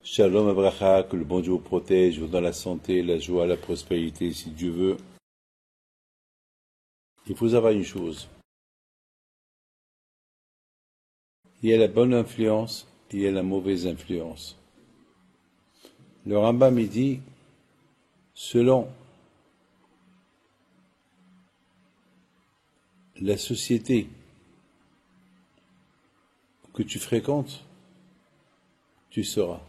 Shalom Abracha, que le bon Dieu vous protège, vous donne la santé, la joie, la prospérité, si Dieu veut. Il faut savoir une chose. Il y a la bonne influence et il y a la mauvaise influence. Le Rambam il dit, selon la société que tu fréquentes, tu seras.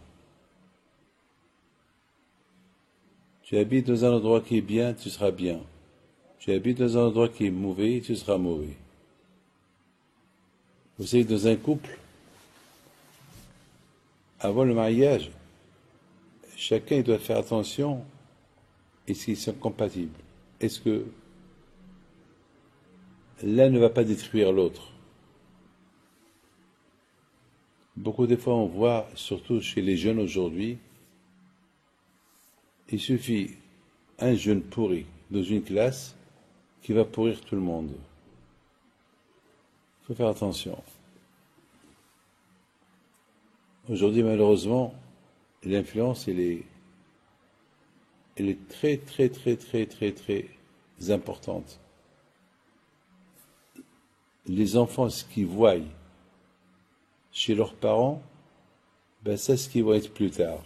Tu habites dans un endroit qui est bien, tu seras bien. Tu habites dans un endroit qui est mauvais, tu seras mauvais. Vous savez, dans un couple, avant le mariage, chacun doit faire attention est-ce qu'ils sont compatibles. Est-ce que l'un ne va pas détruire l'autre? Beaucoup de fois, on voit, surtout chez les jeunes aujourd'hui, il suffit un jeune pourri dans une classe qui va pourrir tout le monde. Il faut faire attention. Aujourd'hui, malheureusement, l'influence, elle est très, très, très, très, très, très importante. Les enfants, ce qu'ils voient chez leurs parents, ben c'est ce qu'ils vont être plus tard.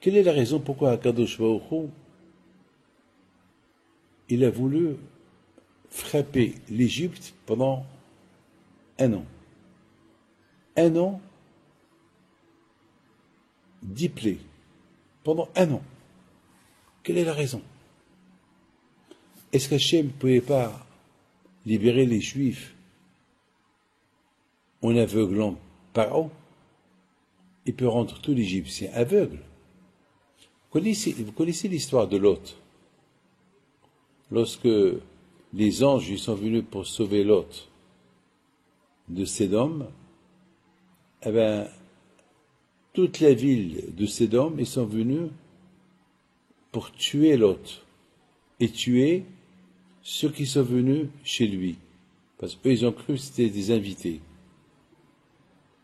Quelle est la raison pourquoi Akadosh Baruch Hu, il a voulu frapper l'Égypte pendant un an? Un an, 10 plaies, pendant un an. Quelle est la raison? Est-ce qu'Hachem ne pouvait pas libérer les Juifs en aveuglant Paro? Il peut rendre tout l'Égyptien aveugle. Vous connaissez l'histoire de Lot? Lorsque les anges ils sont venus pour sauver Lot de Sédom, eh bien, toute la ville de Sédom, ils sont venus pour tuer Lot et tuer ceux qui sont venus chez lui. Parce qu'eux, ils ont cru que c'était des invités.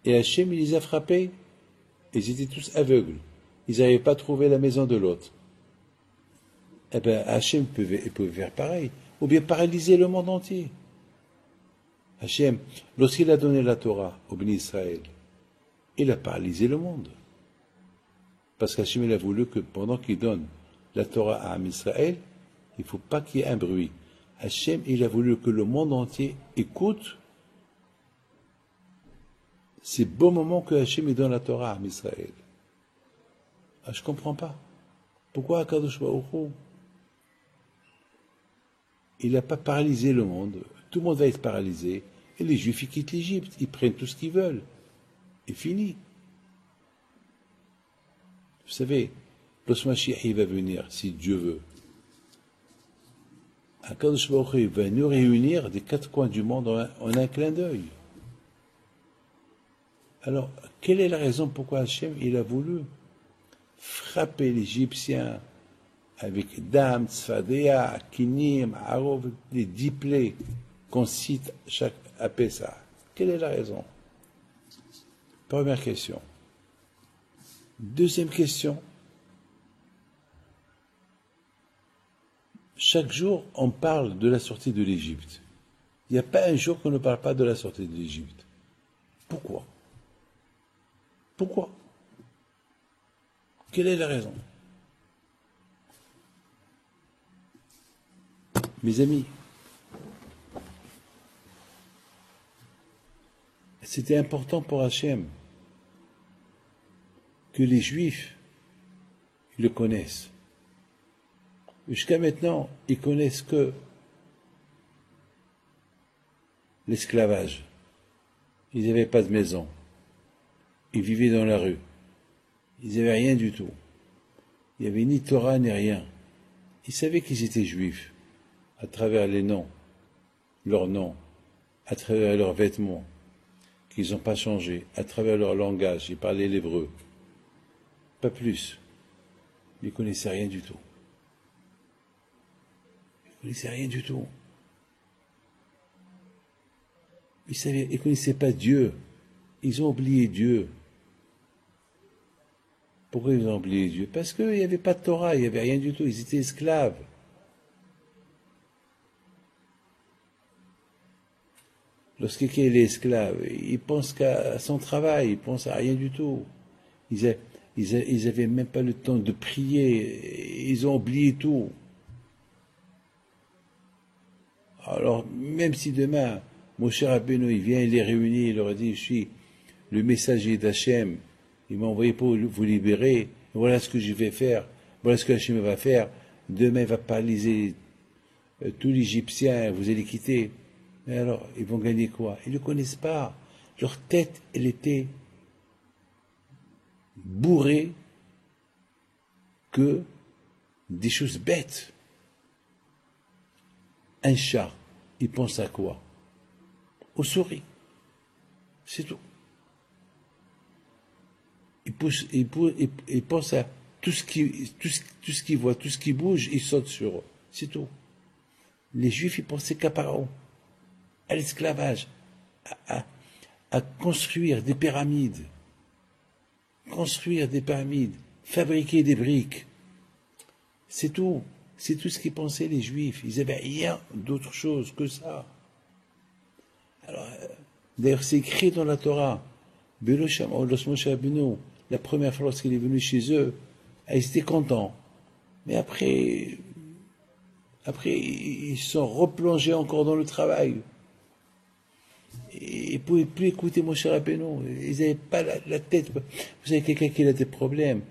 Et Hachem, il les a frappés. Ils étaient tous aveugles. Ils n'avaient pas trouvé la maison de Lot. Eh bien, Hachem pouvait faire pareil. Ou bien paralyser le monde entier. Hachem, lorsqu'il a donné la Torah au béni Israël, il a paralysé le monde. Parce qu'Hachem, il a voulu que pendant qu'il donne la Torah à Israël, il ne faut pas qu'il y ait un bruit. Hachem, il a voulu que le monde entier écoute ces beaux moments que Hachem il donne la Torah à Israël. Ah, je ne comprends pas. Pourquoi Akadosh Baruch Hu, il n'a pas paralysé le monde? Tout le monde va être paralysé. Et les Juifs, ils quittent l'Égypte. Ils prennent tout ce qu'ils veulent. Et fini. Vous savez, lorsque Mashiach va venir, si Dieu veut, Akadosh Baruch Hu va nous réunir des quatre coins du monde en un clin d'œil. Alors, quelle est la raison pourquoi Hachem il a voulu frapper l'Égyptien avec Dam, Tzfadéa, Kinim, Arov, les 10 plaies qu'on cite à Pessah? Quelle est la raison? Première question. Deuxième question. Chaque jour, on parle de la sortie de l'Égypte. Il n'y a pas un jour qu'on ne parle pas de la sortie de l'Égypte. Pourquoi? Pourquoi? Quelle est la raison? Mes amis, c'était important pour Hachem que les Juifs le connaissent. Jusqu'à maintenant, ils connaissent que l'esclavage. Ils n'avaient pas de maison. Ils vivaient dans la rue. Ils n'avaient rien du tout. Il n'y avait ni Torah ni rien. Ils savaient qu'ils étaient juifs à travers les noms, leurs noms, à travers leurs vêtements, qu'ils n'ont pas changé, à travers leur langage. Ils parlaient l'hébreu. Pas plus. Ils ne connaissaient rien du tout. Ils ne connaissaient rien du tout. Ils ne connaissaient pas Dieu. Ils ont oublié Dieu. Pourquoi ils ont oublié Dieu? Parce qu'il n'y avait pas de Torah, il n'y avait rien du tout. Ils étaient esclaves. Lorsque quelqu'un est esclave, il pense qu'à son travail, il pense à rien du tout. Ils avaient même pas le temps de prier. Ils ont oublié tout. Alors, même si demain, mon cher Rabbeinu, il vient, il les réunit, il leur dit, je suis le messager d'Hachem, il m'a envoyé pour vous libérer, voilà ce que je vais faire, voilà ce que Hachem va faire, demain il va paralyser tous les Égyptiens, vous allez quitter. Mais alors, ils vont gagner quoi? Ils ne le connaissent pas. Leur tête, elle était bourrée que des choses bêtes. Un chat, il pense à quoi? Aux souris. C'est tout. Il pense à tout ce qu'il voit, tout ce qui bouge, il saute sur eux. C'est tout. Les Juifs, ils pensaient qu'à Pharaon, à l'esclavage, à construire des pyramides, fabriquer des briques. C'est tout. C'est tout ce qu'ils pensaient les Juifs. Ils n'avaient rien d'autre chose que ça. Alors, d'ailleurs, c'est écrit dans la Torah. La première fois lorsqu'il est venu chez eux, ils étaient contents. Mais après, ils se sont replongés encore dans le travail. Ils ne pouvaient plus écouter mon cher Rabbeinu. Ils n'avaient pas la tête. Vous savez, quelqu'un qui a des problèmes,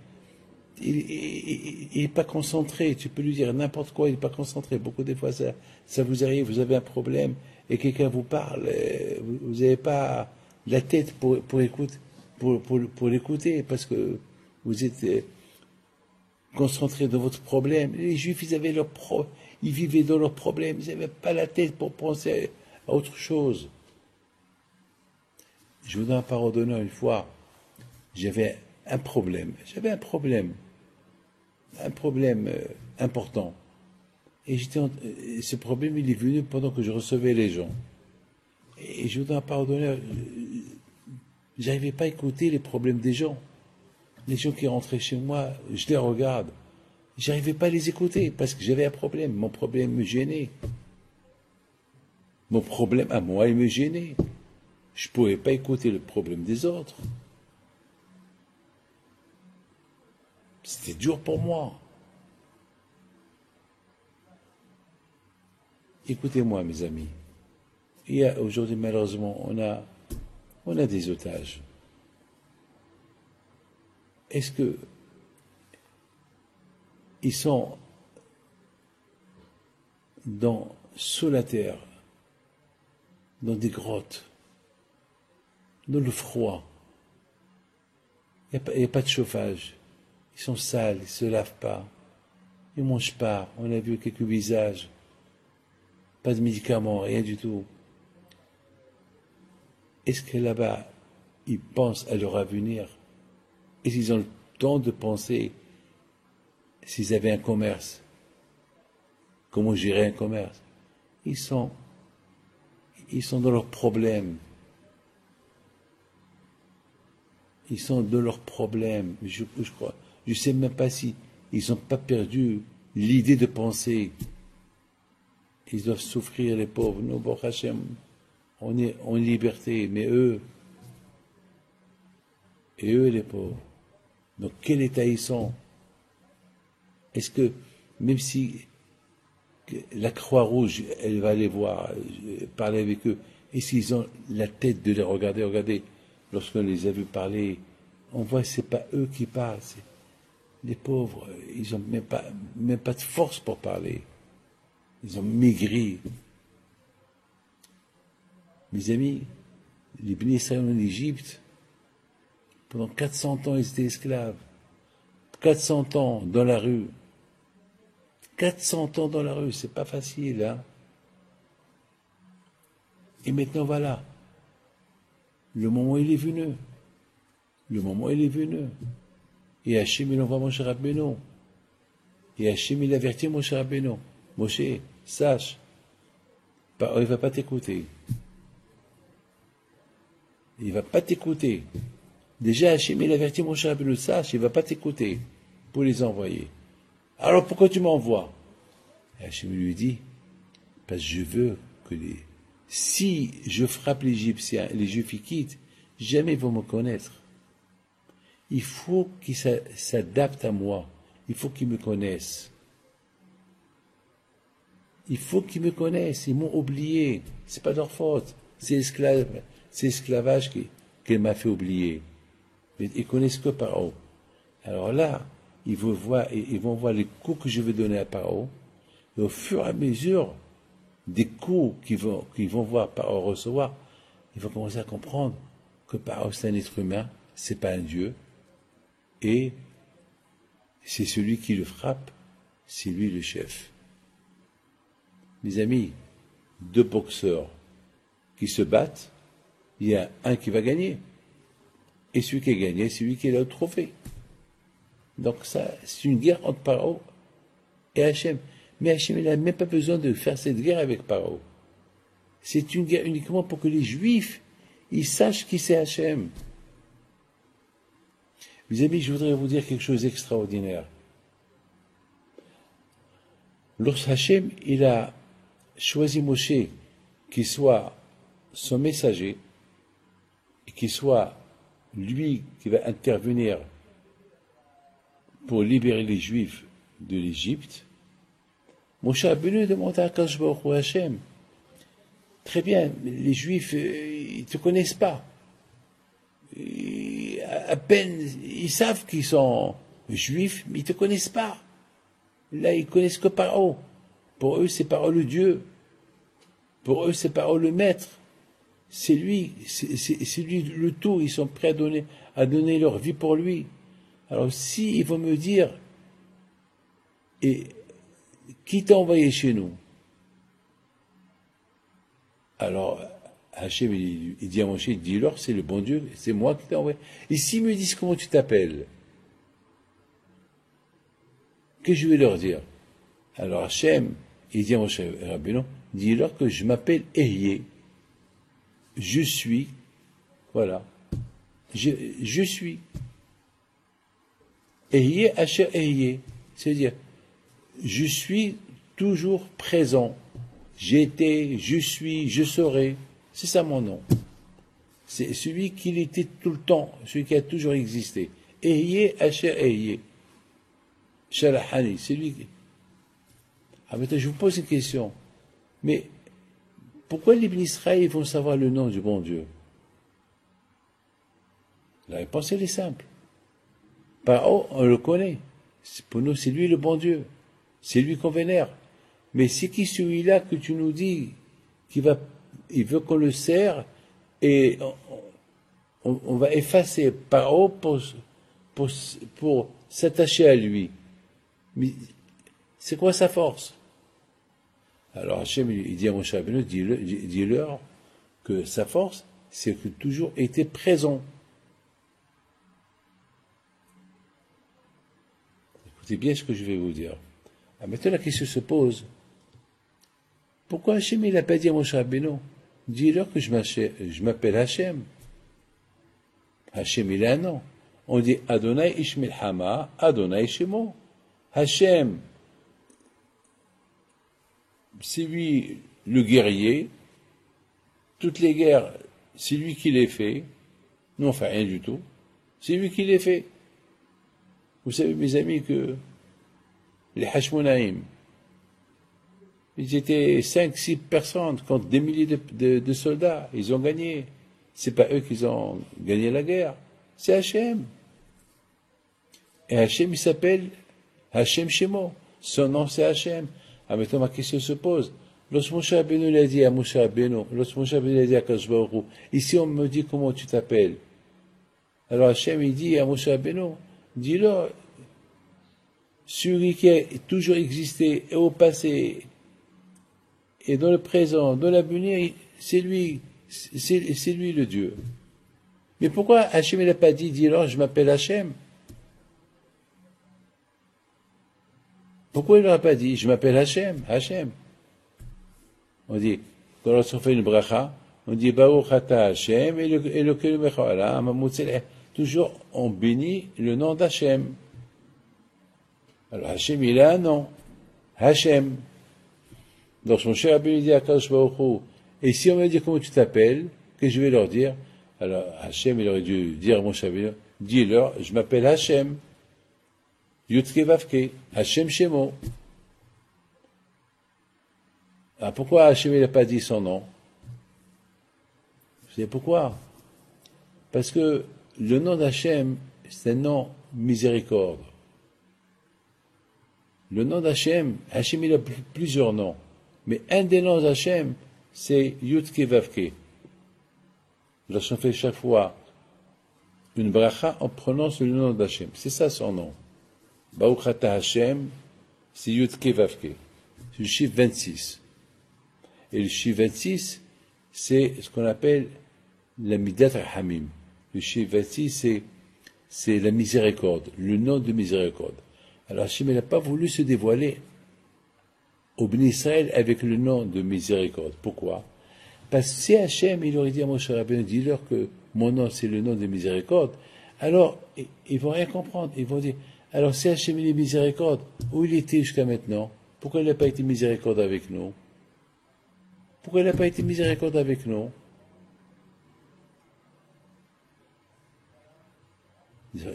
il n'est pas concentré. Tu peux lui dire n'importe quoi, il n'est pas concentré. Beaucoup de fois, ça vous arrive, vous avez un problème et quelqu'un vous parle, vous n'avez pas la tête pour l'écouter parce que vous êtes concentré dans votre problème. Les Juifs, ils vivaient dans leurs problèmes, ils n'avaient pas la tête pour penser à autre chose. Je vous donne un parole d'honneur une fois. J'avais un problème important. Et ce problème, il est venu pendant que je recevais les gens. Et je vous donne un parole d'honneur. J'arrivais pas à écouter les problèmes des gens. Les gens qui rentraient chez moi, je les regarde. J'arrivais pas à les écouter parce que j'avais un problème. Mon problème me gênait. Mon problème à moi, il me gênait. Je ne pouvais pas écouter le problème des autres. C'était dur pour moi. Écoutez-moi, mes amis. Aujourd'hui, malheureusement, on a des otages. Est-ce que ils sont sous la terre, dans des grottes, dans le froid? Il n'y a pas de chauffage. Ils sont sales, ils ne se lavent pas. Ils ne mangent pas. On a vu quelques visages. Pas de médicaments, rien du tout. Est-ce que là-bas, ils pensent à leur avenir? Est-ce qu'ils ont le temps de penser s'ils avaient un commerce? Comment gérer un commerce? Ils sont dans leurs problèmes. Ils sont dans leurs problèmes. Je crois. Je ne sais même pas si ils n'ont pas perdu l'idée de penser. Ils doivent souffrir, les pauvres. Nous, Baruch Hashem, on est en liberté, mais eux, les pauvres. Donc, quel état ils sont? Est-ce que, même si la Croix-Rouge, elle va les voir, parler avec eux, est-ce qu'ils ont la tête de les regarder? Regardez, lorsqu'on les a vus parler, on voit que ce n'est pas eux qui parlent, c'est les pauvres, ils n'ont même pas de force pour parler. Ils ont maigri. Mes amis, les Bnei Israël en Égypte, pendant 400 ans, ils étaient esclaves. 400 ans dans la rue. 400 ans dans la rue, c'est pas facile, hein. Et maintenant, voilà. Le moment, il est venu. Et Hachem, il envoie Moshe Rabbeinu. Et Hachem, il avertit Moshe Rabbeinu. Moshe, sache, il ne va pas t'écouter. il ne va pas t'écouter. Déjà, Hachem, il avertit Moshe Rabbeinu, sache, il ne va pas t'écouter pour les envoyer. Alors pourquoi tu m'envoies? Et Hachem lui dit, parce que je veux que si je frappe l'Égyptien, les Juifs y quittent, jamais ils vont me connaître. Il faut qu'ils s'adaptent à moi. Il faut qu'ils me connaissent. Il faut qu'ils me connaissent. Ils m'ont oublié. C'est pas leur faute. C'est l'esclavage qui m'a fait oublier. Mais ils connaissent que Paro. Alors là, ils vont voir les coups que je vais donner à Paro. Et au fur et à mesure des coups qu'ils vont voir Paro recevoir, ils vont commencer à comprendre que Paro c'est un être humain, c'est pas un dieu. Et c'est celui qui le frappe, c'est lui le chef. Mes amis, deux boxeurs qui se battent, il y a un qui va gagner. Et celui qui a gagné, c'est celui qui a le trophée. Donc ça, c'est une guerre entre Paro et Hachem. Mais Hachem, il n'a même pas besoin de faire cette guerre avec Paro. C'est une guerre uniquement pour que les Juifs, ils sachent qui c'est Hachem. Mes amis, je voudrais vous dire quelque chose d'extraordinaire. Lorsque Hachem, il a choisi Moshe qui soit son messager et qui soit lui qui va intervenir pour libérer les Juifs de l'Égypte, Moshe Rabbeinu demande à Akadosh Baruch Hu Hachem, très bien, les Juifs, ils ne te connaissent pas. À peine, ils savent qu'ils sont juifs, mais ils ne te connaissent pas. Là, ils connaissent que Paro. Pour eux, c'est Paro le Dieu. Pour eux, c'est Paro le Maître. C'est lui le tout. Ils sont prêts à donner leur vie pour lui. Alors, si ils vont me dire, et qui t'a envoyé chez nous? Alors, Hachem, il dit à Moshe, dis-leur, c'est le bon Dieu, c'est moi qui t'ai envoyé. Et s'ils me disent comment tu t'appelles, que je vais leur dire? Alors Hachem, il dit à Moshe Rabbeinu, dis-leur que je m'appelle Ehyeh. Je suis, voilà. Je suis. Ehyeh Asher Ehyeh. C'est-à-dire, je suis toujours présent. J'étais, je suis, je serai. C'est ça mon nom. C'est celui qui était tout le temps, celui qui a toujours existé. Ehyeh Asher Ehyeh. Shalahani, c'est lui qui... Ah, maintenant, je vous pose une question. Mais pourquoi les Bénis Israël vont savoir le nom du bon Dieu? La réponse, elle est simple. Paro, on le connaît. Pour nous, c'est lui le bon Dieu. C'est lui qu'on vénère. Mais c'est qui celui-là que tu nous dis il veut qu'on le serre et on va effacer Paro pour s'attacher à lui. Mais c'est quoi sa force? Alors Hachem, il dit à Moshe Rabbeinu, dis-leur que sa force, c'est que toujours été présent. Écoutez bien ce que je vais vous dire. Ah, maintenant la question se pose. Pourquoi Hachem, il n'a pas dit à Moshe Rabbeinu, dis-leur que je m'appelle Hachem. Hachem, il a un nom. On dit Adonai Ish Milchama, Adonai Shemo. Hachem, c'est lui le guerrier. Toutes les guerres, c'est lui qui les fait. Nous, on fait rien du tout. C'est lui qui les fait. Vous savez, mes amis, que les Hashmonaïm, ils étaient 5-6 personnes contre des milliers de soldats. Ils ont gagné. C'est pas eux qui ont gagné la guerre. C'est Hachem. Et Hachem, il s'appelle Hachem Shemo. Son nom, c'est Hachem. Ah, maintenant, ma question se pose. Lorsque Moshe Rabbeinu l'a dit à Moshe Rabbeinu, lorsque Moshe Rabbeinu l'a dit à Akadosh Baruch Hu, ici, on me dit comment tu t'appelles. Alors Hachem, il dit à Moshe Rabbeinu, dis-leur, celui qui a toujours existé et au passé, et dans le présent, dans l'avenir, c'est lui le Dieu. Mais pourquoi Hachem il n'a pas dit, dis-leur, je m'appelle Hachem? Pourquoi il n'aura pas dit, je m'appelle Hachem, Hachem? On dit, quand on fait une bracha, On dit Baruch Ata Hashem et le Kelumecha Olam. Toujours on bénit le nom d'Hachem. Alors Hachem il a un nom. Hachem. Donc mon cher Rabbeinu dit à Kadosh Baruch Hu, et si on me dit comment tu t'appelles, que je vais leur dire, alors Hachem il aurait dû dire à mon cher Rabbeinu, dis-leur, je m'appelle Hachem. Yutke Vavke. Hachem Shemo. Alors pourquoi Hachem il n'a pas dit son nom? Vous savez pourquoi? Parce que le nom d'Hachem, c'est un nom miséricorde. Le nom d'Hachem, Hachem il a plusieurs noms. Mais un des noms d'Hachem, c'est Yutke Vavke. Lorsqu'on fait chaque fois une bracha, on prononce le nom d'Hachem. C'est ça son nom. Baruch Ata Hashem, c'est Yutke Vavke. C'est le chiffre 26. Et le chiffre 26, c'est ce qu'on appelle la Midat Rahamim. Le chiffre 26, c'est la miséricorde, le nom de miséricorde. Alors Hachem n'a pas voulu se dévoiler au Béni Israël avec le nom de miséricorde. Pourquoi? Parce que si Hachem, il aurait dit à Moshe Rabbeinu, dis-leur que mon nom c'est le nom de miséricorde, alors ils vont rien comprendre. Ils vont dire, alors si Hachem il est miséricorde, où il était jusqu'à maintenant? Pourquoi il n'a pas été miséricorde avec nous? Pourquoi il n'a pas été miséricorde avec nous?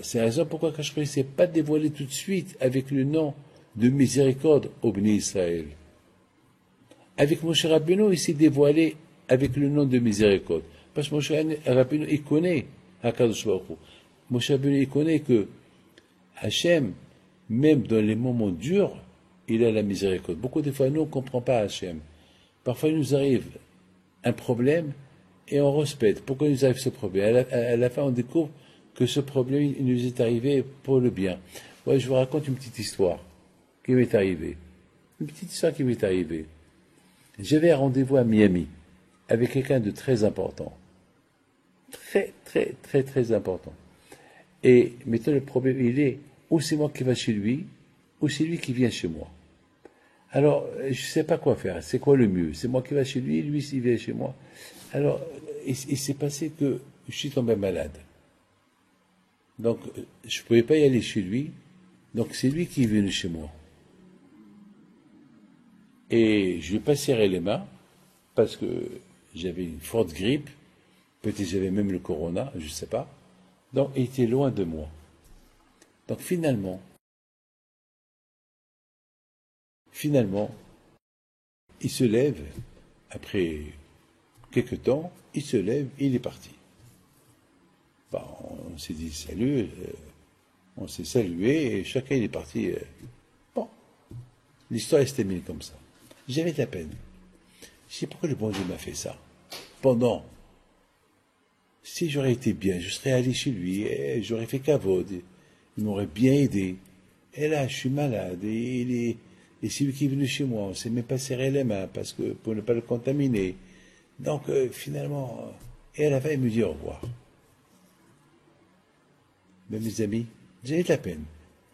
C'est la raison pourquoi je ne s'est pas dévoilé tout de suite avec le nom de miséricorde au Béni Israël. Avec Moshe Rabbeinu, il s'est dévoilé avec le nom de miséricorde. Parce que Moshe Rabbeinu, il connaît HaKadosh Baruch Hu. Moshe Rabbeinu, il connaît que Hachem, même dans les moments durs, il a la miséricorde. Beaucoup de fois, nous, on ne comprend pas Hachem. Parfois, il nous arrive un problème et on respecte. Pourquoi il nous arrive ce problème? À la fin, on découvre que ce problème il nous est arrivé pour le bien. Ouais, je vous raconte une petite histoire qui m'est arrivée. Une petite histoire qui m'est arrivée. J'avais un rendez-vous à Miami avec quelqu'un de très important. Très, très, très, très important. Et maintenant, le problème, il est, ou c'est moi qui vais chez lui, ou c'est lui qui vient chez moi. Alors, je ne sais pas quoi faire. C'est quoi le mieux? C'est moi qui vais chez lui, lui, s'il vient chez moi. Alors, il s'est passé que je suis tombé malade. Donc, je ne pouvais pas y aller chez lui. Donc, c'est lui qui est venu chez moi. Et je lui ai pas serré les mains, parce que j'avais une forte grippe. Peut-être j'avais même le corona, je ne sais pas. Donc, il était loin de moi. Donc, finalement, il se lève, après quelque temps, il se lève, il est parti. Bon, on s'est dit salut, on s'est salué, et chacun il est parti. Bon, l'histoire s'est terminée comme ça. J'avais de la peine. Je sais pourquoi le bon Dieu m'a fait ça. Pendant, si j'aurais été bien, je serais allé chez lui, et j'aurais fait kavod, il m'aurait bien aidé. Et là, je suis malade, et c'est lui qui est venu chez moi, on ne s'est même pas serré les mains, parce que, pour ne pas le contaminer. Donc, finalement, et à la fin, il me dit au revoir. Mais mes amis, j'avais de la peine.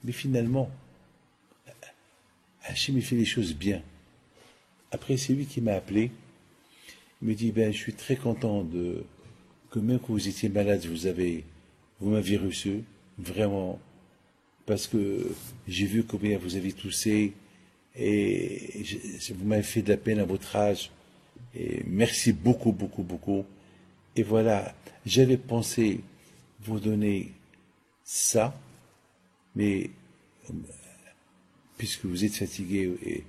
Mais finalement, Hachem, il fait les choses bien. Après, c'est lui qui m'a appelé. Il me dit, je suis très content que même que vous étiez malade, vous m'avez reçu, vraiment, parce que j'ai vu combien vous avez toussé, et vous m'avez fait de la peine à votre âge, et merci beaucoup, beaucoup, beaucoup. Et voilà, j'avais pensé vous donner ça, mais puisque vous êtes fatigué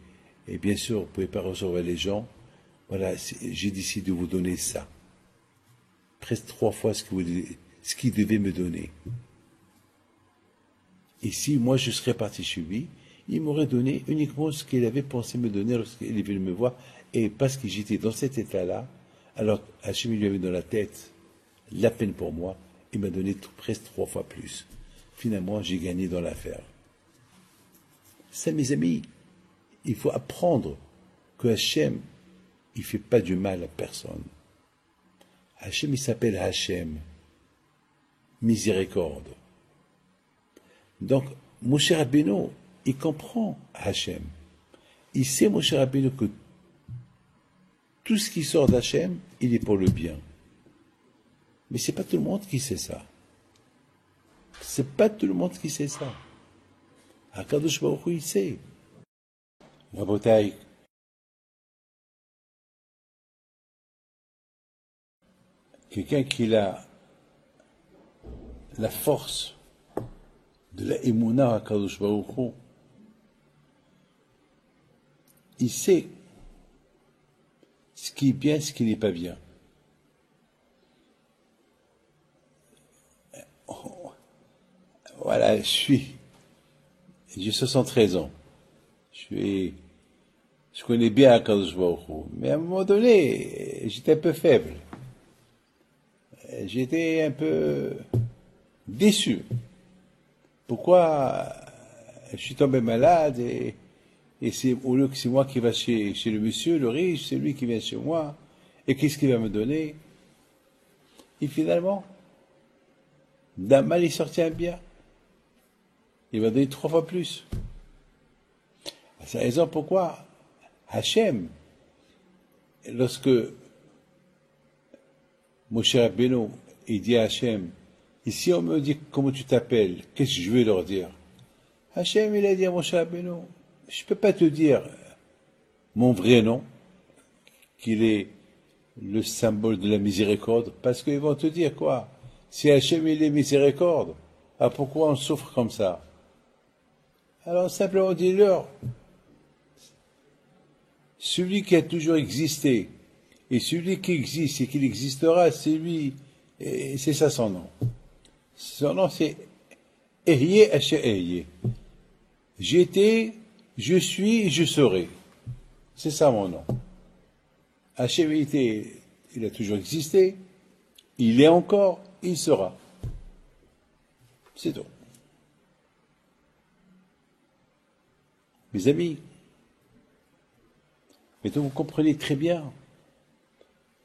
et bien sûr vous ne pouvez pas recevoir les gens, voilà, j'ai décidé de vous donner ça. Presque 3 fois ce qu'il devait me donner. Et si moi je serais parti chez lui, il m'aurait donné uniquement ce qu'il avait pensé me donner lorsqu'il est venu me voir, et parce que j'étais dans cet état-là, alors Hachem lui avait dans la tête la peine pour moi, il m'a donné presque 3 fois plus. Finalement, j'ai gagné dans l'affaire. Ça, mes amis, il faut apprendre que Hachem, il ne fait pas du mal à personne. Hachem, il s'appelle Hachem, miséricorde. Donc, Moshe Rabbeinu, il comprend Hachem. Il sait, Moshe Rabbeinu, que tout ce qui sort d'Hachem, il est pour le bien. Mais c'est pas tout le monde qui sait ça. C'est pas tout le monde qui sait ça. Akadosh Baruch Hu, il sait. Rabotai, quelqu'un qui a la force de la Emouna à Akadosh Baruch Hu, il sait ce qui est bien, ce qui n'est pas bien. Voilà, j'ai 73 ans. Je connais bien Akadosh Baruch Hu, mais à un moment donné, j'étais un peu faible. J'étais un peu déçu. Pourquoi je suis tombé malade et c'est, au lieu que c'est moi qui va chez le monsieur, le riche, c'est lui qui vient chez moi. Et qu'est-ce qu'il va me donner? Et finalement, d'un mal il sortit un bien. Il va donner 3 fois plus. C'est la raison pourquoi Hachem, lorsque Moshe Rabbeinu, il dit à Hachem, ici on me dit comment tu t'appelles, qu'est-ce que je vais leur dire? Hachem, il a dit à Moshe Rabbeinu, je ne peux pas te dire mon vrai nom, qu'il est le symbole de la miséricorde, parce qu'ils vont te dire quoi? Si Hachem il est miséricorde, pourquoi on souffre comme ça? Alors simplement dis-leur, celui qui a toujours existé, et celui qui existe et qui existera, c'est lui, et c'est ça son nom. Son nom c'est Ehyeh Asher Ehyeh. J'étais, je suis, je serai. C'est ça mon nom. Hachem il a toujours existé, il est encore, il sera. C'est tout. Mes amis, mais donc vous comprenez très bien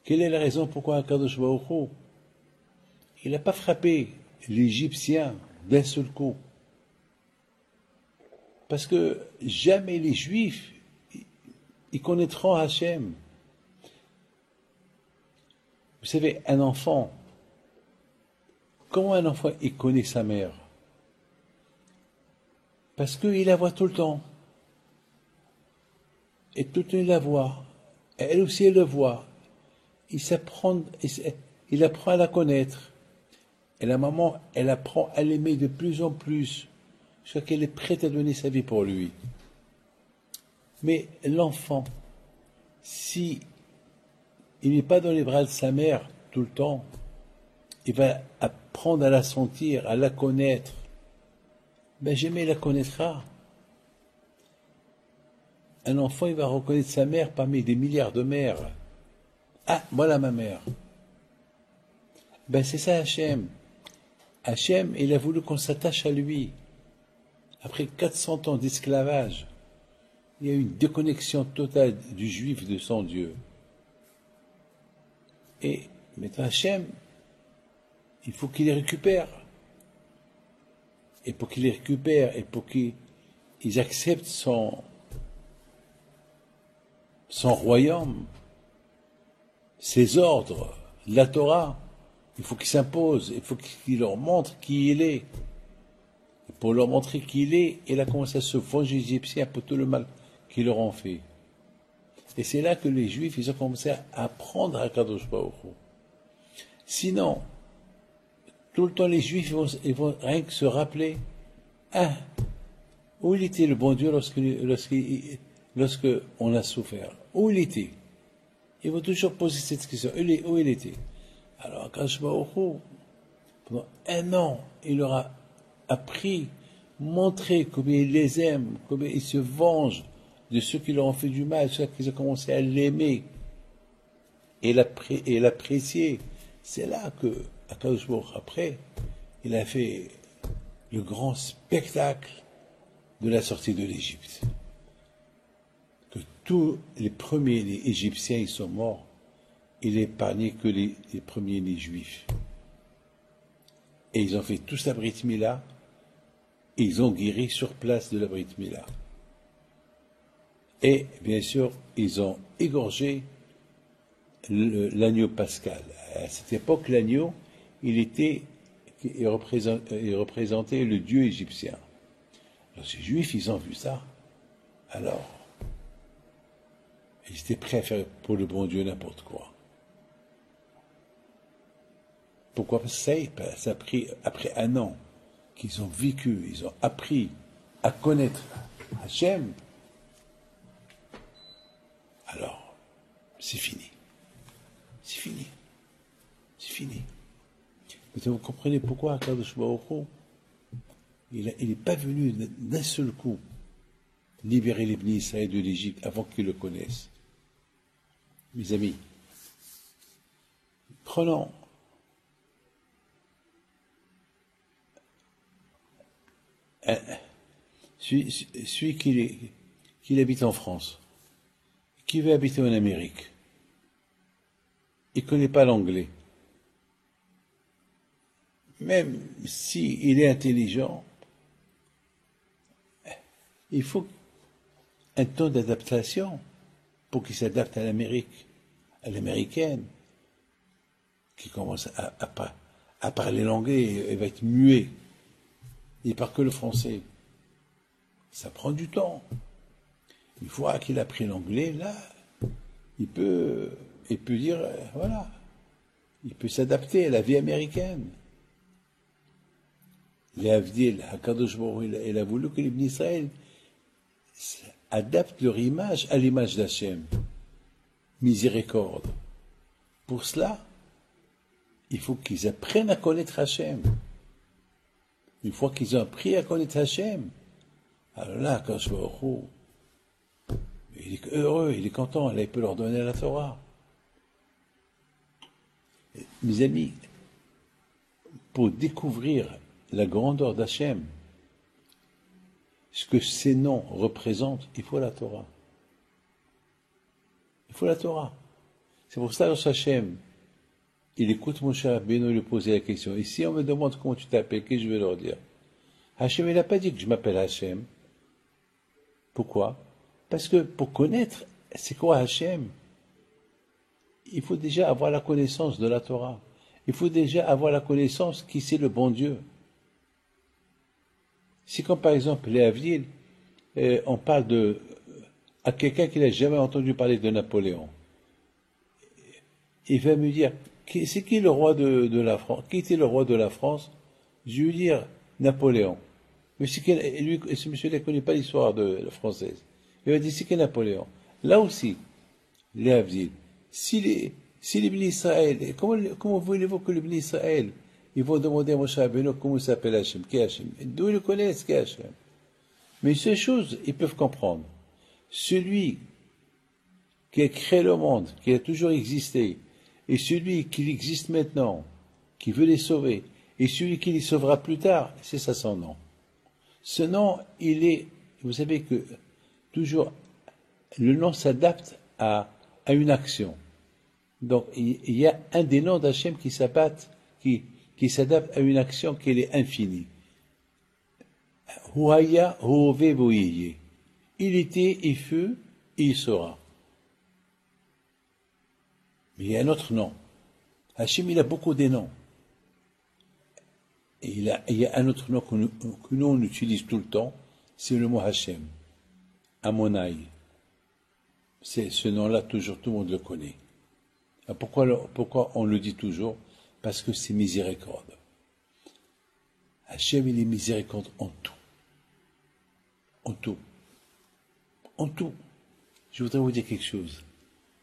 quelle est la raison pourquoi Akadosh Baruch Hu, il n'a pas frappé l'Égyptien d'un seul coup. Parce que jamais les Juifs, ils connaîtront Hachem. Vous savez, un enfant, comment un enfant il connaît sa mère? Parce qu'il la voit tout le temps. Et tout le temps il la voit. Et elle aussi elle le voit. Il apprend à la connaître. Et la maman, elle apprend à l'aimer de plus en plus, jusqu'à qu'elle est prête à donner sa vie pour lui. Mais l'enfant, si il n'est pas dans les bras de sa mère tout le temps, il va apprendre à la sentir, à la connaître. Ben jamais il la connaîtra. Un enfant, il va reconnaître sa mère parmi des milliards de mères. Ah, voilà ma mère. Ben c'est ça Hachem. Hachem, il a voulu qu'on s'attache à lui. Après 400 ans d'esclavage, il y a eu une déconnexion totale du juif de son Dieu. Et maintenant Hachem, il faut qu'il les récupère. Et pour qu'il les récupère, et pour qu'ils acceptent son royaume, ses ordres, la Torah, il faut qu'il s'impose, il faut qu'il leur montre qui il est. Et pour leur montrer qui il est, il a commencé à se venger des Égyptiens pour tout le mal qu'ils leur ont fait. Et c'est là que les Juifs, ils ont commencé à apprendre à Kadosh Baruch Hu. Sinon, tout le temps les Juifs, ils vont rien que se rappeler, où il était le bon Dieu lorsque on a souffert? Où il était? Ils vont toujours poser cette question. Où il était? Alors, Kadosh Baruch Hu, pendant 1 an, il leur a appris, montré combien il les aime, combien il se venge de ceux qui leur ont fait du mal, ceux qui ont commencé à l'aimer et l'apprécier. C'est là que, à Kadosh Baruch Hu, après, il a fait le grand spectacle de la sortie de l'Égypte. Que tous les premiers Égyptiens, ils sont morts. Il n'a épargné que les premiers nés juifs. Et ils ont fait tous la Brit Mila, et ils ont guéri sur place de la Brit Mila. Et, bien sûr, ils ont égorgé l'agneau pascal. À cette époque, l'agneau, il représentait le dieu égyptien. Alors, ces juifs, ils ont vu ça. Alors, ils étaient prêts à faire pour le bon Dieu n'importe quoi. Pourquoi? Parce que ça a pris, après un an qu'ils ont vécu, ils ont appris à connaître Hachem, alors, c'est fini. C'est fini. C'est fini. Mais vous comprenez pourquoi Akadosh Baruch Hu, il n'est pas venu d'un seul coup libérer les Bnei Israël de l'Égypte avant qu'ils le connaissent. Mes amis, prenons celui qui habite en France, qui veut habiter en Amérique. Il ne connaît pas l'anglais. Même s'il est intelligent, il faut un temps d'adaptation pour qu'il s'adapte à l'Amérique, à l'américaine, qui commence à parler l'anglais et va être muet. Il parle que le français. Ça prend du temps. Une fois qu'il a appris l'anglais, là, il peut dire, voilà, il peut s'adapter à la vie américaine. L'Avdil, Hakadosh Baruch Hu, il a voulu que les Bnei Israël adaptent leur image à l'image d'Hachem. Miséricorde. Pour cela, il faut qu'ils apprennent à connaître Hachem. Une fois qu'ils ont appris à connaître Hachem, alors là, Hakadosh Baruch Hu, il est heureux, il est content, là, il peut leur donner la Torah. Mes amis, pour découvrir la grandeur d'Hachem, ce que ces noms représentent, il faut la Torah. Il faut la Torah. C'est pour ça que Hachem, il écoute Moshe Rabbeinu lui poser la question. Et si on me demande comment tu t'appelles, qu'est-ce que je vais leur dire? Hachem, il n'a pas dit que je m'appelle Hachem. Pourquoi? Parce que pour connaître c'est quoi Hachem, il faut déjà avoir la connaissance de la Torah. Il faut déjà avoir la connaissance qui c'est le bon Dieu. Si comme par exemple les Avdil, on parle à quelqu'un qui n'a jamais entendu parler de Napoléon, il va me dire, c'est qui le roi de la France? Qui était le roi de la France? Je vais lui dire Napoléon. Mais ce monsieur ne connaît pas l'histoire française. Il va dire, c'est qui Napoléon? Là aussi, les Avdil, si les Bnei Israël, comment voulez-vous que les Bnei Israël, ils vont demander à Moshe Rabbeinu comment il s'appelle Hachem, qui est Hachem? D'où ils le connaissent, qui est Hachem? Mais ces choses, ils peuvent comprendre. Celui qui a créé le monde, qui a toujours existé, et celui qui existe maintenant, qui veut les sauver, et celui qui les sauvera plus tard, c'est ça son nom. Ce nom, vous savez que toujours, le nom s'adapte à une action. Donc, il y a un des noms d'Hachem qui s'adapte à une action qui est infinie. Huaya, Huove, Voyeye. Il était, il fut, et il sera. Mais il y a un autre nom. Hachem, il a beaucoup de noms. Et il y a un autre nom que nous on utilise tout le temps, c'est le mot Hachem. Amonai. C'est ce nom-là, toujours tout le monde le connaît. Pourquoi on le dit toujours? Parce que c'est miséricorde. Hachem, il est miséricorde en tout. En tout. En tout. Je voudrais vous dire quelque chose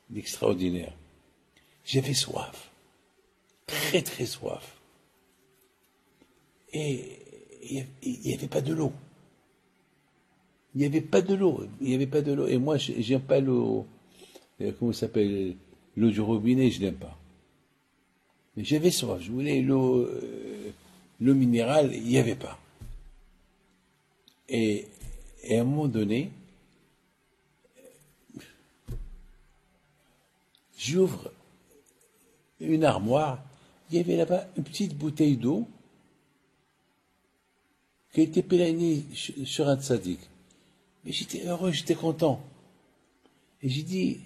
d'extraordinaire. J'avais soif. Très très soif. Et il n'y avait pas de l'eau. Il n'y avait pas de l'eau. Il n'y avait pas de l'eau. Et moi, j'aime pas l'eau. Comment ça s'appelle? L'eau du robinet, je n'aime pas. Mais j'avais soif. Je voulais l'eau minérale. Il n'y avait pas. Et à un moment donné, j'ouvre une armoire. Il y avait là-bas une petite bouteille d'eau qui a été pérennisée sur un tzaddik. Mais j'étais heureux, j'étais content. Et j'ai dit,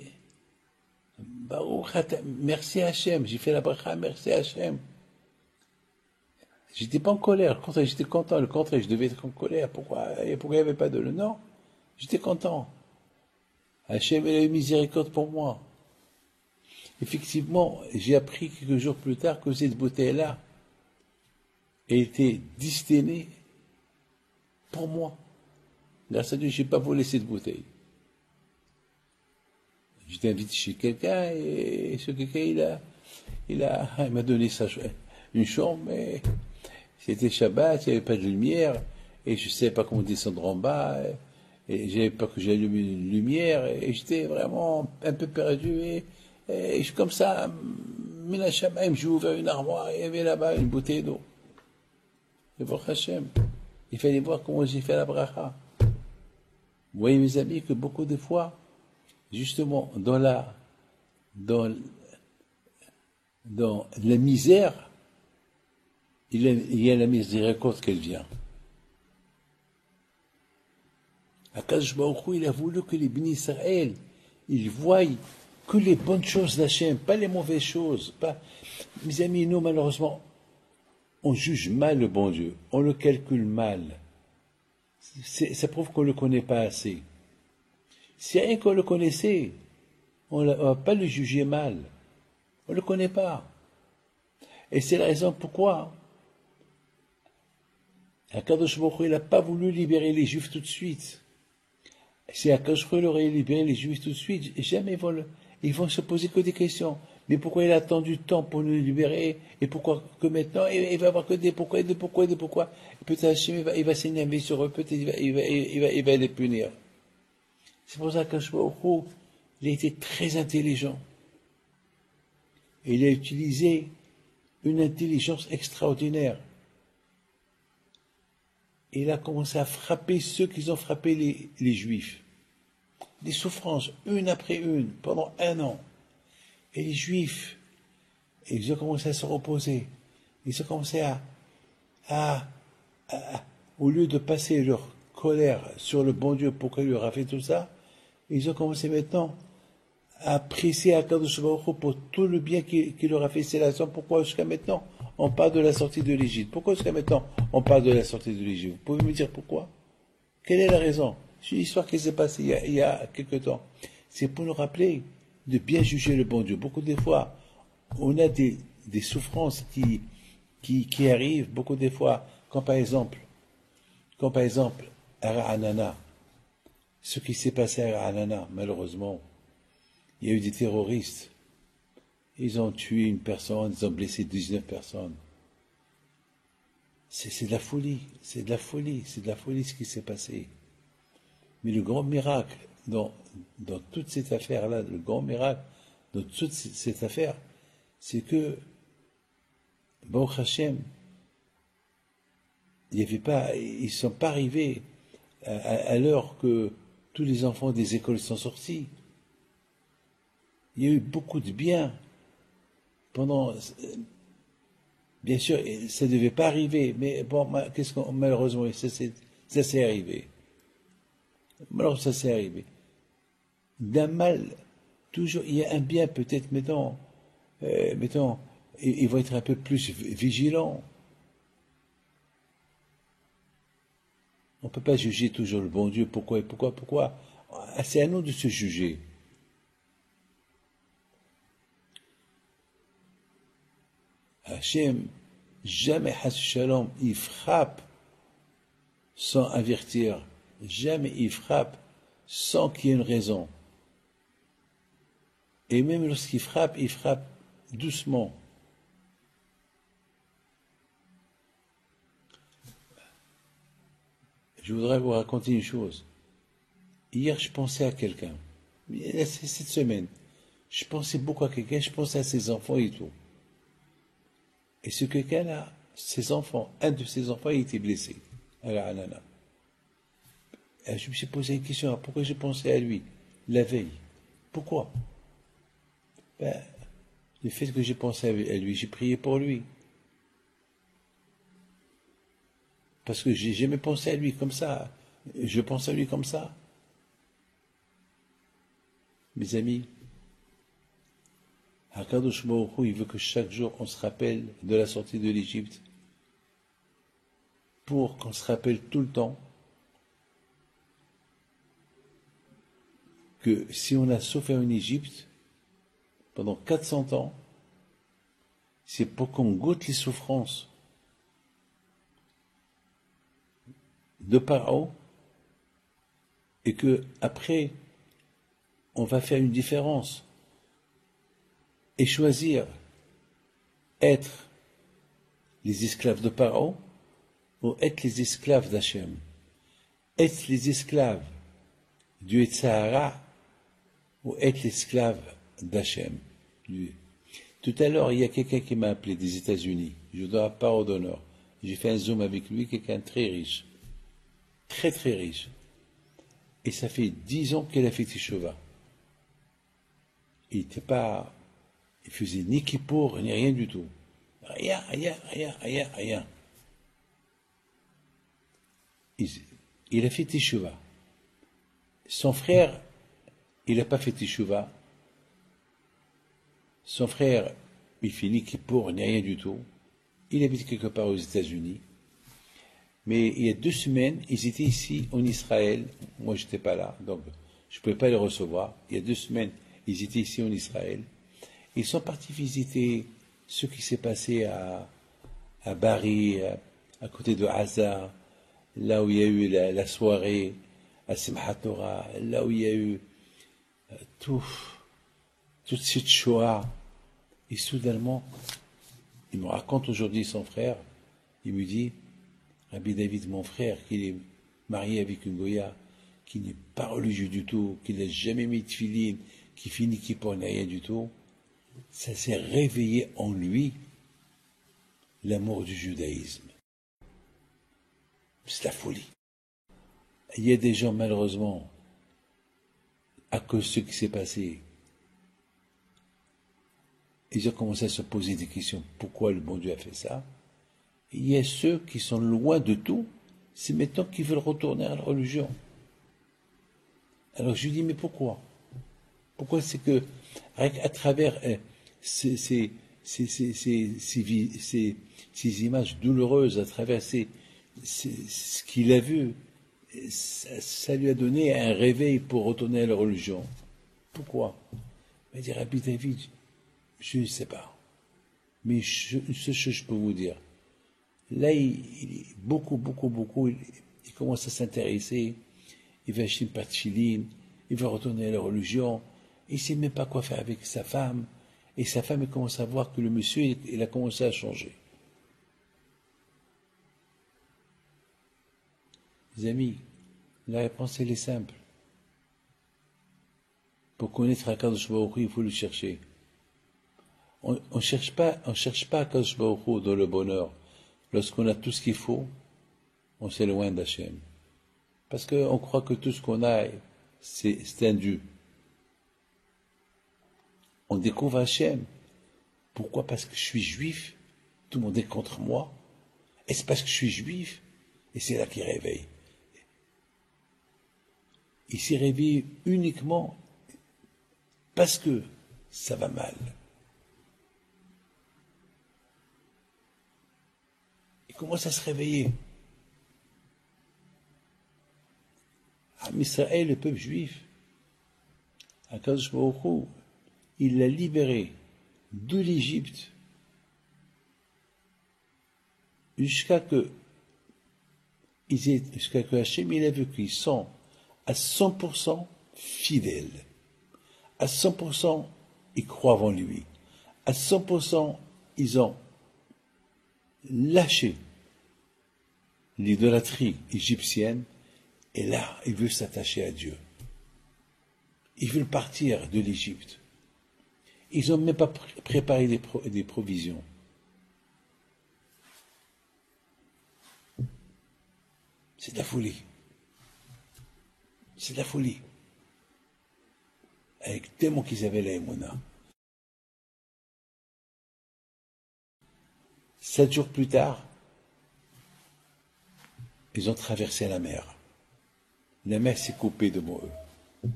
Merci Hachem, j'ai fait la bracha, merci Hachem. J'étais pas en colère, le contraire, j'étais content, le contraire, je devais être en colère. Pourquoi il n'y avait pas de le non? J'étais content. Hachem, il a eu miséricorde pour moi. Effectivement, j'ai appris quelques jours plus tard que cette bouteille-là était destinée pour moi. Grâce à Dieu, je n'ai pas volé cette bouteille. J'étais invité chez quelqu'un et ce quelqu'un, il m'a donné une chambre, mais c'était Shabbat, il n'y avait pas de lumière et je ne savais pas comment descendre en bas et j'avais peur que j'allume une lumière et j'étais vraiment un peu perdu et je, comme ça, Mina Shamaim, j'ai ouvert une armoire et il y avait là-bas une bouteille d'eau. Et pour Hachem, il fallait voir comment j'ai fait la bracha. Vous voyez mes amis que beaucoup de fois, justement, dans la misère, il y a la miséricorde qu'elle vient. Akadosh Baruch Hu, il a voulu que les bénis Israël, ils voient que les bonnes choses d'Hachem, pas les mauvaises choses. Mes amis, nous, malheureusement, on juge mal le bon Dieu, on le calcule mal. Ça prouve qu'on ne le connaît pas assez. Si rien qu'on le connaissait, on ne va pas le juger mal. On ne le connaît pas. Et c'est la raison pourquoi Akadosh Baruch Hu, il n'a pas voulu libérer les Juifs tout de suite. Si Akadosh Baruch Hu aurait libéré les Juifs tout de suite, jamais ils vont se poser que des questions. Mais pourquoi il a attendu du temps pour nous libérer? Et pourquoi que maintenant il va avoir que des pourquoi et des pourquoi et des pourquoi? Peut-être Hachem il va s'énerver sur eux, peut-être il va les punir. C'est pour ça qu'Akadosh Baruch Hu, il a été très intelligent. Et il a utilisé une intelligence extraordinaire. Et il a commencé à frapper ceux qui ont frappé les Juifs. Des souffrances, une après une, pendant 1 an. Et les Juifs, ils ont commencé à se reposer. Ils ont commencé au lieu de passer leur colère sur le bon Dieu, pourquoi il leur a fait tout ça, ils ont commencé maintenant à apprécier Akadosh Baruch Hu pour tout le bien qu'il leur a fait. C'est la raison pourquoi jusqu'à maintenant on parle de la sortie de l'Égypte. Pourquoi jusqu'à maintenant on parle de la sortie de l'Égypte? Vous pouvez me dire pourquoi? Quelle est la raison? C'est une histoire qui s'est passée il y a quelque temps. C'est pour nous rappeler de bien juger le bon Dieu. Beaucoup de fois, on a des souffrances qui arrivent, beaucoup de fois, quand par exemple, à Ra'anana, ce qui s'est passé à Ra'anana, malheureusement, il y a eu des terroristes. Ils ont tué une personne, ils ont blessé 19 personnes. C'est de la folie, c'est de la folie ce qui s'est passé. Mais le grand miracle dans toute cette affaire-là, le grand miracle dans toute cette affaire, c'est que, Baruch Hashem, ils ne sont pas arrivés à l'heure que tous les enfants des écoles sont sortis. Il y a eu beaucoup de bien pendant. Bien sûr, ça ne devait pas arriver, mais bon, malheureusement, ça s'est arrivé. Malheureusement, ça s'est arrivé. D'un mal, toujours, il y a un bien, peut-être, mettons, ils vont être un peu plus vigilants. On ne peut pas juger toujours le bon Dieu. Pourquoi? C'est à nous de se juger. Hachem, jamais Shalom, il frappe sans avertir. Jamais il frappe sans qu'il y ait une raison. Et même lorsqu'il frappe, il frappe doucement. Je voudrais vous raconter une chose. Hier, je pensais à quelqu'un. Cette semaine, je pensais beaucoup à quelqu'un, je pensais à ses enfants et tout. Et ce quelqu'un-là, ses enfants, un de ses enfants a été blessé à la Hanana. Et je me suis posé une question, pourquoi j'ai pensé à lui la veille? Pourquoi? Le fait que j'ai pensé à lui, j'ai prié pour lui. Parce que j'ai jamais pensé à lui comme ça. Je pense à lui comme ça. Mes amis, Akadosh Baruch Hu, il veut que chaque jour on se rappelle de la sortie de l'Égypte, pour qu'on se rappelle tout le temps que si on a souffert en Égypte pendant 400 ans, c'est pour qu'on goûte les souffrances de Paro, et que après on va faire une différence et choisir être les esclaves de Paro ou être les esclaves d'Hachem, être les esclaves du Sahara ou être l'esclave d'Hachem. Tout à l'heure, il y a quelqu'un qui m'a appelé des États-Unis. Je dois la parole d'honneur. J'ai fait un zoom avec lui, quelqu'un de très riche. Très très riche. Et ça fait 10 ans qu'il a fait Teshuvah. Il faisait ni kippour, ni rien du tout. Rien. Il a fait Teshuvah. Son frère, il n'a pas fait Teshuvah. Son frère, il fait ni kippour, ni rien du tout. Il habite quelque part aux États-Unis. Mais il y a 2 semaines, ils étaient ici en Israël. Moi, je n'étais pas là, donc je ne pouvais pas les recevoir. Il y a 2 semaines, ils étaient ici en Israël. Ils sont partis visiter ce qui s'est passé à Bari, à côté de Haza, là où il y a eu la soirée, à Simchat Torah, là où il y a eu toute cette Shoah. Et soudainement, il me raconte aujourd'hui son frère, il me dit, Rabbi David, mon frère, qui est marié avec une Goya, qui n'est pas religieux du tout, qui n'a jamais mis de filine, qui finit qui pour rien du tout, ça s'est réveillé en lui l'amour du judaïsme. C'est la folie. Il y a des gens, malheureusement, à cause de ce qui s'est passé, ils ont commencé à se poser des questions. Pourquoi le bon Dieu a fait ça? Il y a ceux qui sont loin de tout, c'est maintenant qu'ils veulent retourner à la religion. Alors je lui dis, mais pourquoi? Pourquoi c'est que, à travers ces images douloureuses, à travers ce qu'il a vu, ça lui a donné un réveil pour retourner à la religion. Pourquoi? Il m'a dit, Rabbi David, je ne sais pas. Mais une seule chose je peux vous dire. Là, il commence à s'intéresser. Il va acheter une pâte filine. Il va retourner à la religion. Il ne sait même pas quoi faire avec sa femme. Et sa femme, elle commence à voir que le monsieur, il a commencé à changer. Les amis, la réponse, elle est simple. Pour connaître Akadosh Baruch Hu, il faut le chercher. On ne cherche pas Akadosh Baruch Hu dans le bonheur. Lorsqu'on a tout ce qu'il faut, on s'éloigne d'Hachem. Parce qu'on croit que tout ce qu'on a, c'est un Dieu. On découvre Hachem. Pourquoi? Parce que je suis juif, tout le monde est contre moi. Et c'est parce que je suis juif, et c'est là qu'il réveille. Il s'est réveillé uniquement parce que ça va mal. Il commence à se réveiller. À Israël, le peuple juif, Akadosh Baruch Hu, il l'a libéré de l'Égypte jusqu'à que Hachem, il a vu qu'ils sont à 100% fidèles. À 100%, ils croient en lui. À 100%, ils ont lâché l'idolâtrie égyptienne, et là, ils veulent s'attacher à Dieu. Ils veulent partir de l'Égypte. Ils n'ont même pas préparé des provisions. C'est de la folie. C'est de la folie. Avec tellement qu'ils avaient la Emouna. 7 jours plus tard, ils ont traversé la mer. La mer s'est coupée devant eux.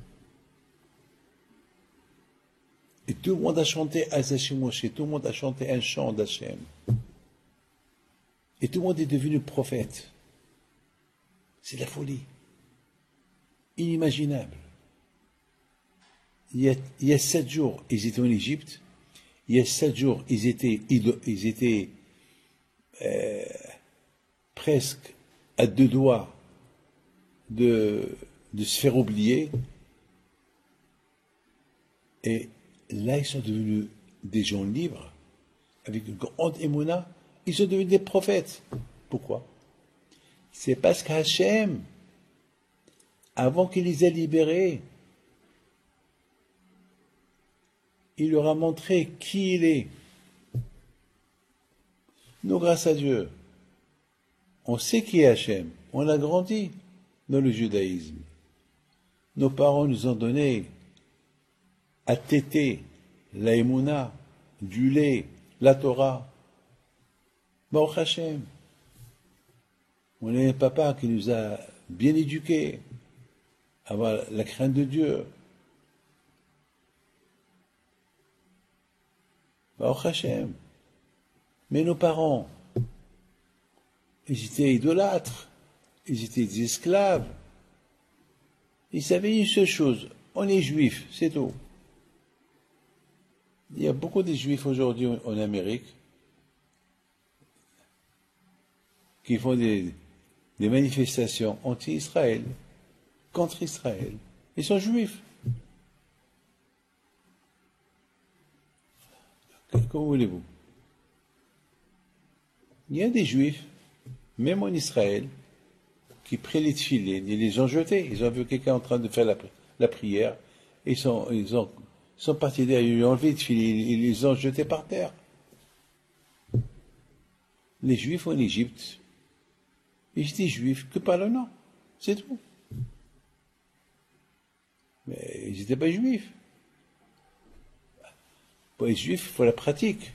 Et tout le monde a chanté Azashim Moshe, tout le monde a chanté un chant d'Hachem. Et tout le monde est devenu prophète. C'est de la folie. Inimaginable. Il y a 7 jours, ils étaient en Égypte. Il y a 7 jours, ils étaient presque à 2 doigts de se faire oublier. Et là, ils sont devenus des gens libres, avec une grande émouna. Ils sont devenus des prophètes. Pourquoi? C'est parce qu'Hachem, avant qu'il les ait libérés, il leur a montré qui il est. Nous, grâce à Dieu, on sait qui est Hachem. On a grandi dans le judaïsme. Nos parents nous ont donné à téter la émouna, du lait, la Torah. Baruch Hashem. On a un papa qui nous a bien éduqués, à avoir la crainte de Dieu. Baruch Hashem. Mais nos parents, ils étaient idolâtres, ils étaient des esclaves. Ils savaient une seule chose, on est juifs, c'est tout. Il y a beaucoup de juifs aujourd'hui en Amérique qui font des manifestations anti-Israël, contre Israël. Ils sont juifs. Comment voulez-vous? Il y a des juifs, même en Israël, qui prient les tefilines, ils les ont jetés. Ils ont vu quelqu'un en train de faire la prière, et ils sont partis derrière, ils ont enlevé les tefilines, ils les ont jetés par terre. Les juifs en Égypte, ils étaient juifs que par le nom, c'est tout. Mais ils n'étaient pas juifs. Pour les juifs, il faut la pratique,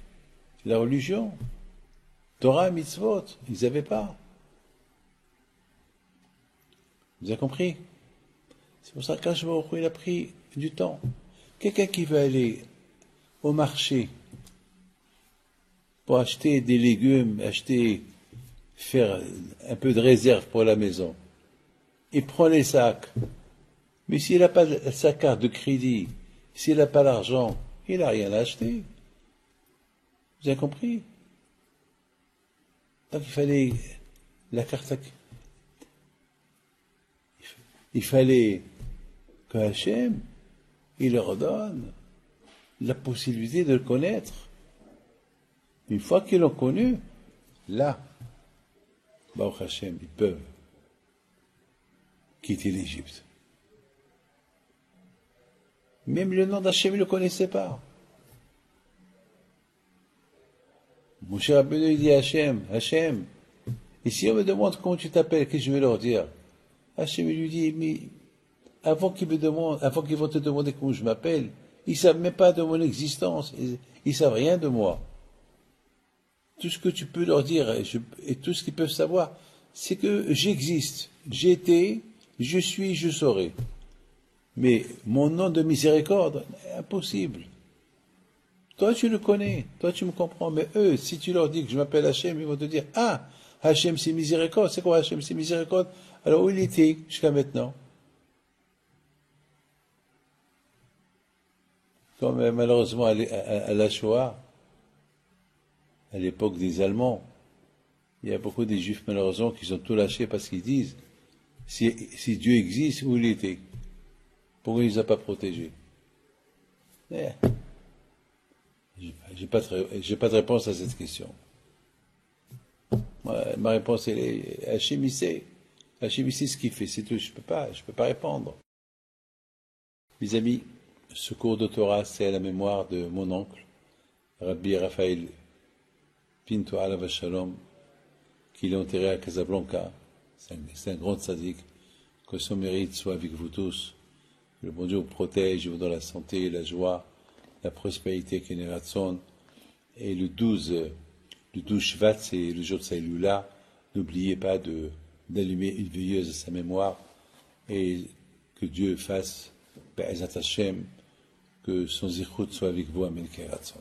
la religion. Torah, mitzvot, ils n'avaient pas. Vous avez compris? C'est pour ça qu'Hachem il a pris du temps. Quelqu'un qui veut aller au marché pour acheter des légumes, faire un peu de réserve pour la maison, il prend les sacs. Mais s'il n'a pas sa carte de crédit, s'il n'a pas l'argent, il n'a rien à acheter. Vous avez compris? Donc il fallait la carte. Il fallait que Hachem, il leur donne la possibilité de le connaître. Une fois qu'ils l'ont connu, là, Baruch Hachem, ils peuvent quitter l'Égypte. Même le nom d'Hachem, ils ne le connaissaient pas. Moshe Rabbeinu dit Hachem, Hachem. Et si on me demande comment tu t'appelles, qu'est-ce que je vais leur dire? Hachem lui dit, mais avant qu'ils vont te demander comment je m'appelle, ils ne savent même pas de mon existence, ils ne savent rien de moi. Tout ce que tu peux leur dire et tout ce qu'ils peuvent savoir, c'est que j'existe, j'étais, je suis, je serai. Mais mon nom de miséricorde, impossible. Toi, tu le connais, toi, tu me comprends, mais eux, si tu leur dis que je m'appelle Hachem, ils vont te dire, ah, Hachem, c'est miséricorde, c'est quoi Hachem, c'est miséricorde? Alors, où il était jusqu'à maintenant? Comme malheureusement à la Shoah, à l'époque des Allemands, il y a beaucoup des Juifs malheureusement qui ont tout lâché parce qu'ils disent, si Dieu existe, où il était? Pourquoi il ne les a pas protégés? J'ai pas de réponse à cette question. Ma réponse est Hachem sait. Hachem sait ce qu'il fait, c'est tout. Je peux pas répondre. Mes amis, ce cours de Torah, c'est à la mémoire de mon oncle, Rabbi Raphaël Pinto Alav Shalom, qu'il est enterré à Casablanca. C'est un grand tzaddik. Que son mérite soit avec vous tous. Que le bon Dieu vous protège, vous donne la santé, la joie, la prospérité qui est Ratson. Et le 12 Shvat, c'est le jour de Saïloula. N'oubliez pas d'allumer une veilleuse à sa mémoire et que Dieu fasse, Be'ezat Hashem, Que son zichut soit avec vous, Amen Keratzon.